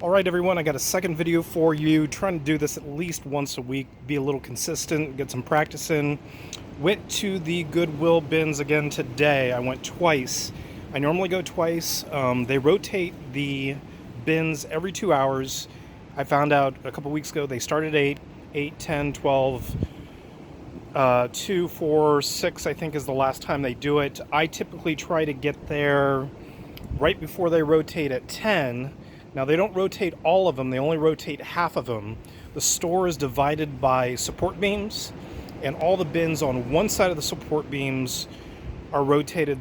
Alright everyone, I got a second video for you, trying to do this at least once a week, be a little consistent, get some practice in. Went to the Goodwill bins again today. I went twice. I normally go twice. They rotate the bins every 2 hours. I found out a couple weeks ago they started at 8, 10, 12, 2, 4, 6 I think is the last time they do it. I typically try to get there right before they rotate at 10. Now, they don't rotate all of them, they only rotate half of them. The store is divided by support beams, and all the bins on one side of the support beams are rotated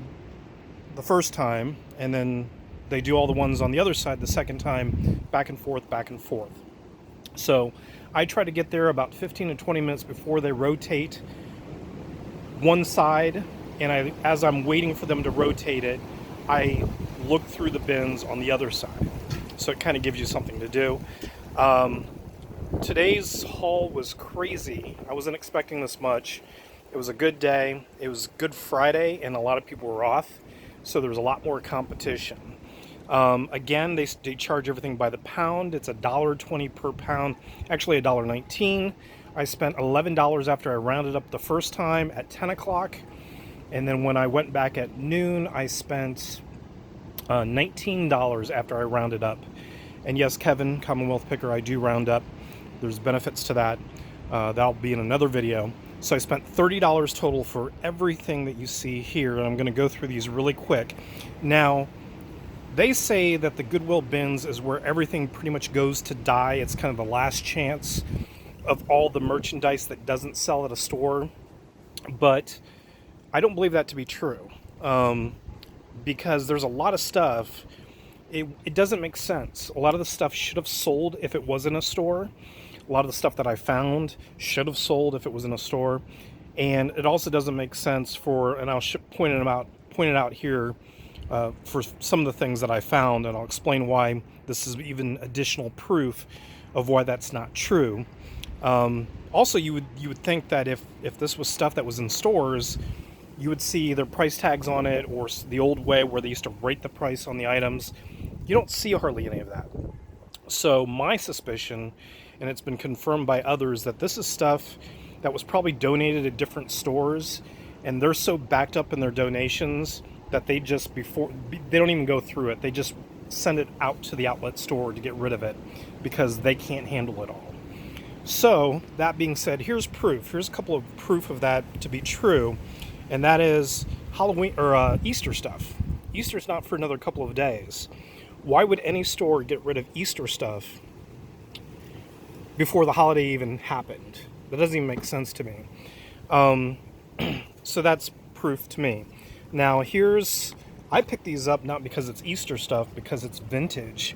the first time, and then they do all the ones on the other side the second time, back and forth, back and forth. So I try to get there about 15 to 20 minutes before they rotate one side, and as I'm waiting for them to rotate it, I look through the bins on the other side. So it kind of gives you something to do. Today's haul was crazy. I wasn't expecting this much. It was a good day. It was Good Friday, and a lot of people were off, so there was a lot more competition. Again, they charge everything by the pound. It's $1.20 per pound, actually $1.19. I spent $11 after I rounded up the first time at 10 o'clock, and then when I went back at noon, I spent $19 after I rounded up. And yes, Kevin, Commonwealth Picker, I do round up. There's benefits to that. That'll be in another video. So I spent $30 total for everything that you see here, and I'm going to go through these really quick. Now, they say that the Goodwill bins is where everything pretty much goes to die. It's kind of the last chance of all the merchandise that doesn't sell at a store. But I don't believe that to be true. Because there's a lot of stuff, it doesn't make sense. A lot of the stuff should have sold if it was in a store. A lot of the stuff that I found should have sold if it was in a store. And it also doesn't make sense for, and I'll point it out here for some of the things that I found, and I'll explain why this is even additional proof of why that's not true. Also, you would think that if this was stuff that was in stores, you would see either price tags on it or the old way where they used to rate the price on the items. You don't see hardly any of that. So my suspicion, and it's been confirmed by others, that this is stuff that was probably donated at different stores, and they're so backed up in their donations that they don't even go through it. They just send it out to the outlet store to get rid of it because they can't handle it all. So that being said, here's proof. Here's a couple of proof of that to be true. And that is Halloween or Easter stuff. Easter's not for another couple of days. Why would any store get rid of Easter stuff before the holiday even happened? That doesn't even make sense to me. So that's proof to me. Now I picked these up not because it's Easter stuff, because it's vintage.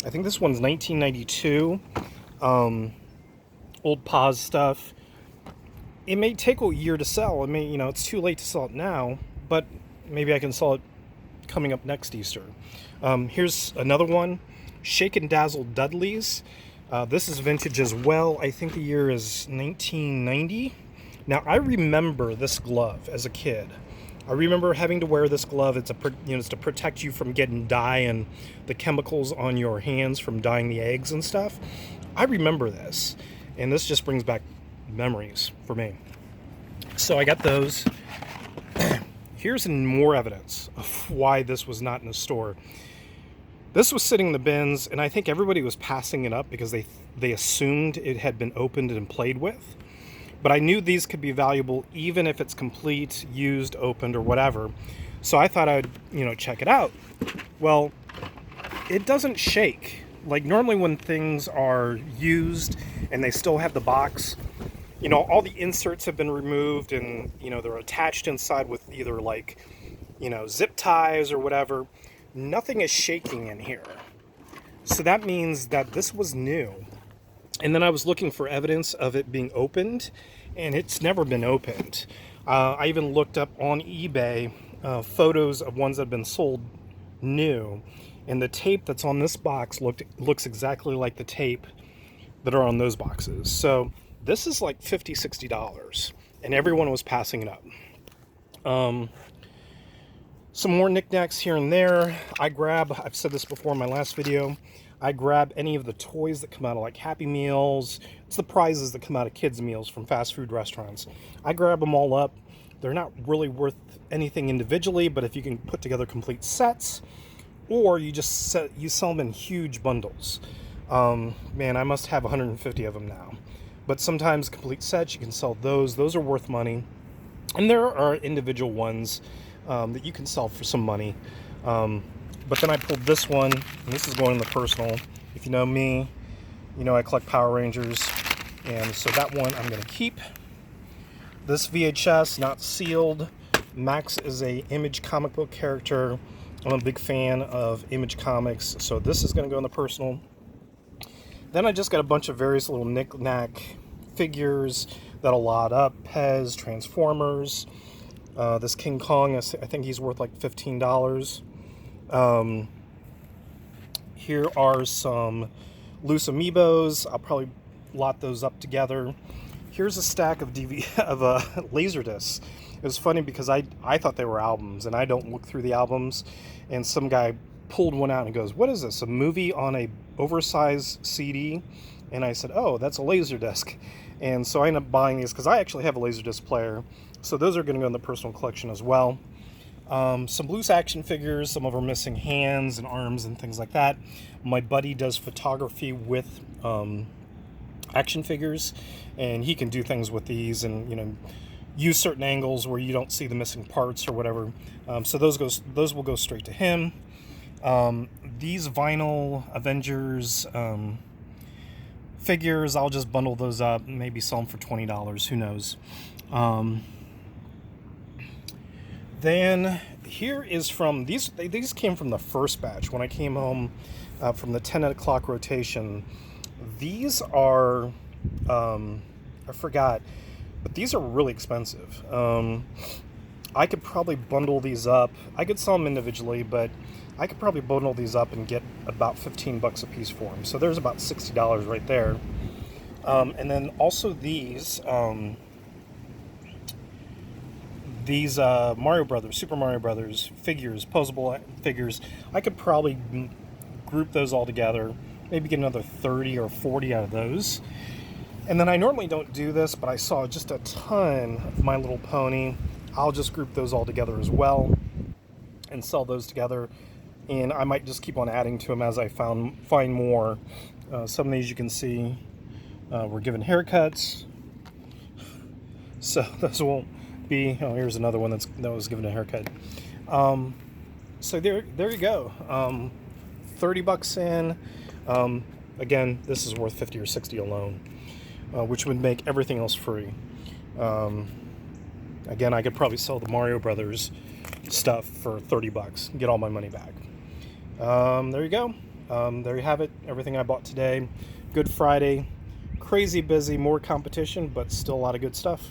I think this one's 1992. Old Paz stuff. It may take a year to sell. It's too late to sell it now, but maybe I can sell it coming up next Easter. Here's another one, Shake and Dazzle Dudleys. This is vintage as well. I think the year is 1990. Now, I remember this glove as a kid. I remember having to wear this glove. It's to protect you from getting dye and the chemicals on your hands from dyeing the eggs and stuff. I remember this, and this just brings back memories for me. So I got those. Here's more evidence of why this was not in the store. This was sitting in the bins, and I think everybody was passing it up because they assumed it had been opened and played with. But I knew these could be valuable even if it's complete, used, opened, or whatever. So I thought I'd, check it out. Well, it doesn't shake. Like normally when things are used and they still have the box, all the inserts have been removed and, they're attached inside with either zip ties or whatever. Nothing is shaking in here. So that means that this was new. And then I was looking for evidence of it being opened, and it's never been opened. I even looked up on eBay photos of ones that have been sold new, and the tape that's on this box looks exactly like the tape that are on those boxes. So this is like $50, $60, and everyone was passing it up. Some more knickknacks here and there. I've said this before in my last video, I grab any of the toys that come out of like Happy Meals. It's the prizes that come out of kids' meals from fast food restaurants. I grab them all up. They're not really worth anything individually, but if you can put together complete sets, or you sell them in huge bundles. Man, I must have 150 of them now. But sometimes complete sets, you can sell those. Those are worth money. And there are individual ones that you can sell for some money. But then I pulled this one, and this is going in the personal. If you know me, you know I collect Power Rangers. And so that one I'm going to keep. This VHS, not sealed. Max is a Image comic book character. I'm a big fan of Image comics, so this is going to go in the personal. Then I just got a bunch of various little knick-knack figures that'll lot up. Pez, Transformers. This King Kong, I think he's worth like $15. Here are some loose amiibos. I'll probably lot those up together. Here's a stack of Laserdiscs. It was funny because I thought they were albums, and I don't look through the albums. And some guy pulled one out and goes, "What is this? A movie on a oversized CD?" And I said, "Oh, that's a Laserdisc." And so I ended up buying these because I actually have a Laserdisc player. So those are going to go in the personal collection as well. Some loose action figures. Some of them are missing hands and arms and things like that. My buddy does photography with action figures, and he can do things with these and, you know, use certain angles where you don't see the missing parts or whatever. So those will go straight to him. These vinyl Avengers figures, I'll just bundle those up, maybe sell them for $20, who knows. Then here is from these came from the first batch when I came home from the 10 o'clock rotation. These are I forgot, but these are really expensive. I could probably bundle these up. I could sell them individually, but I could probably bundle these up and get about $15 a piece for them. So there's about $60 right there. And then also these Mario Brothers, Super Mario Brothers figures, posable figures. I could probably group those all together, maybe get another 30 or 40 out of those. And then I normally don't do this, but I saw just a ton of My Little Pony. I'll just group those all together as well and sell those together. And I might just keep on adding to them as I find more. Some of these you can see were given haircuts. So those won't be... Oh, here's another one that was given a haircut. So there you go. $30 in. Again, this is worth $50 or $60 alone, which would make everything else free. Again, I could probably sell the Mario Brothers stuff for $30 and get all my money back. There you go. There you have it. Everything I bought today. Good Friday. Crazy busy, more competition, but still a lot of good stuff.